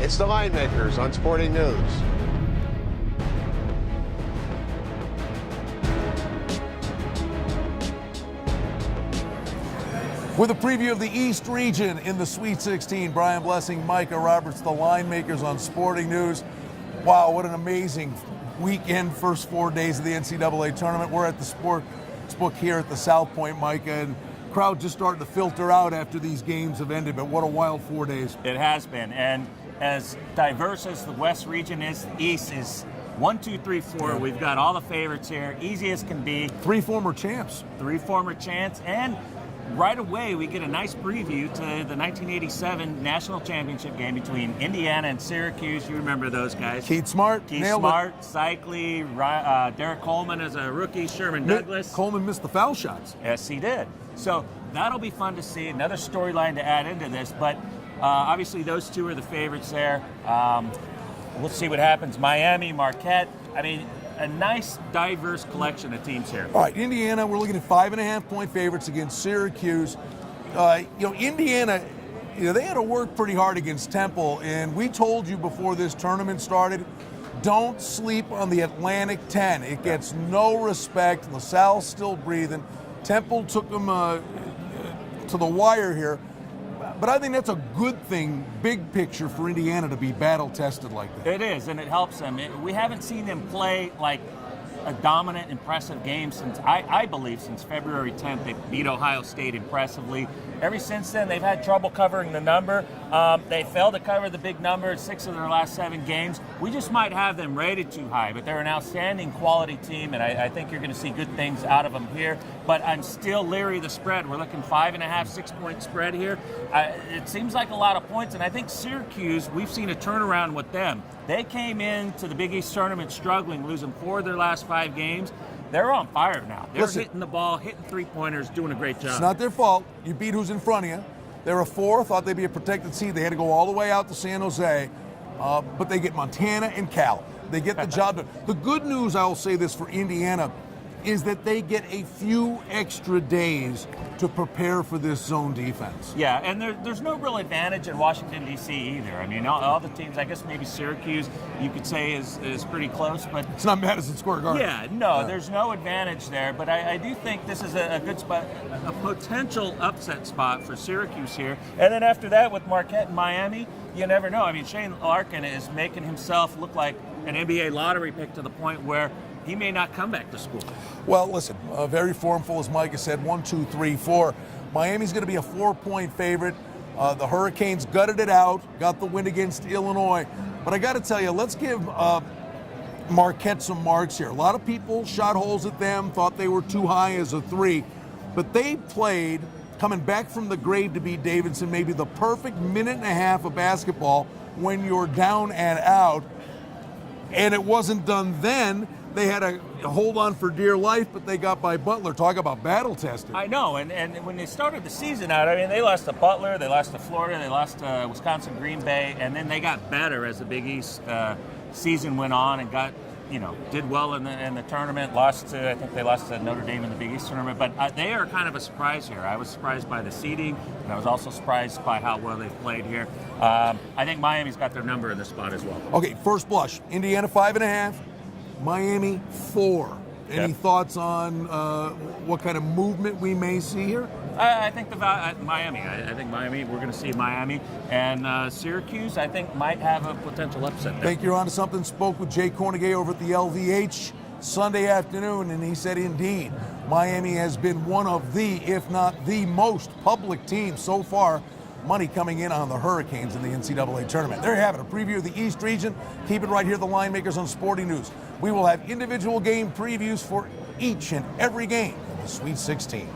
It's the Linemakers on Sporting News. With a preview of the East region in the Sweet 16, Brian Blessing, Micah Roberts, the Linemakers on Sporting News. Wow, what an amazing weekend, first 4 days of the NCAA tournament. We're at the sports book here at the South Point, Micah, and crowd just starting to filter out after these games have ended, but what a wild 4 days. It has been, and as diverse as the West region is, the East is 1, 2, 3, 4. Yeah. We've got all the favorites here, easy as can be. Three former champs, And right away we get a nice preview to the 1987 national championship game between Indiana and Syracuse. You remember those guys. Keith Smart, Keith nailed Smart, Cycli, Derek Coleman as a rookie, Sherman Douglas. Coleman missed the foul shots. Yes, he did. So that'll be fun to see. Another storyline to add into this, but obviously those two are the favorites there. We'll see what happens. Miami, Marquette. I mean, a nice, diverse collection of teams here. All right, Indiana, we're looking at 5.5-point favorites against Syracuse. Indiana, they had to work pretty hard against Temple, and we told you before this tournament started, don't sleep on the Atlantic 10. It gets no respect. LaSalle's still breathing. Temple took them to the wire here. But I think that's a good thing, big picture, for Indiana to be battle-tested like that. It is, and it helps them. We haven't seen them play like a dominant, impressive game since, I believe, since February 10th. They beat Ohio State impressively. Ever since then, they've had trouble covering the number. They failed to cover the big number in 6 of their last 7 games. We just might have them rated too high, but they're an outstanding quality team, and I think you're going to see good things out of them here. But I'm still leery of the spread. We're looking 5.5, 6-point spread here. It seems like a lot of points, and I think Syracuse, we've seen a turnaround with them. They came into the Big East tournament struggling, losing 4 of their last 5 games. They're on fire now. They're hitting the ball, hitting three-pointers, doing a great job. It's not their fault. You beat who's in front of you. They're a 4, thought they'd be a protected seed. They had to go all the way out to San Jose, but they get Montana and Cal. They get the job done. The good news, I will say this for Indiana, is that they get a few extra days to prepare for this zone defense. Yeah, and there's no real advantage in Washington, D.C. either. I mean, all the teams, I guess maybe Syracuse, you could say is pretty close, but it's not Madison Square Garden. Yeah, no, there's no advantage there, but I do think this is a good spot, a potential upset spot for Syracuse here. And then after that, with Marquette and Miami, you never know. I mean, Shane Larkin is making himself look like an NBA lottery pick to the point where he may not come back to school. Well, listen, very formful, as Micah said, 1, 2, 3, 4. Miami's going to be a 4-point favorite. The Hurricanes gutted it out, got the win against Illinois. But I got to tell you, let's give Marquette some marks here. A lot of people shot holes at them, thought they were too high as a 3. But they played, coming back from the grave to beat Davidson, maybe the perfect minute and a half of basketball when you're down and out. And it wasn't done then. They had to hold on for dear life, but they got by Butler. Talk about battle tested. I know, and when they started the season out, I mean, they lost to Butler, they lost to Florida, they lost to Wisconsin, Green Bay, and then they got better as the Big East season went on and got, did well in the tournament. I think they lost to Notre Dame in the Big East tournament, but they are kind of a surprise here. I was surprised by the seeding, and I was also surprised by how well they played here. I think Miami's got their number in this spot as well. Okay, first blush, Indiana 5.5. Miami 4. Any thoughts on what kind of movement we may see here? I think Miami. I think Miami. We're going to see Miami, and Syracuse. I think might have a potential upset there. Think you're onto something. Spoke with Jay Cornegay over at the LVH Sunday afternoon, and he said, indeed, Miami has been one of the, if not the most public teams so far. Money coming in on the Hurricanes in the NCAA tournament. There you have it, a preview of the East region. Keep it right here, the Linemakers on Sporting News. We will have individual game previews for each and every game in the Sweet 16.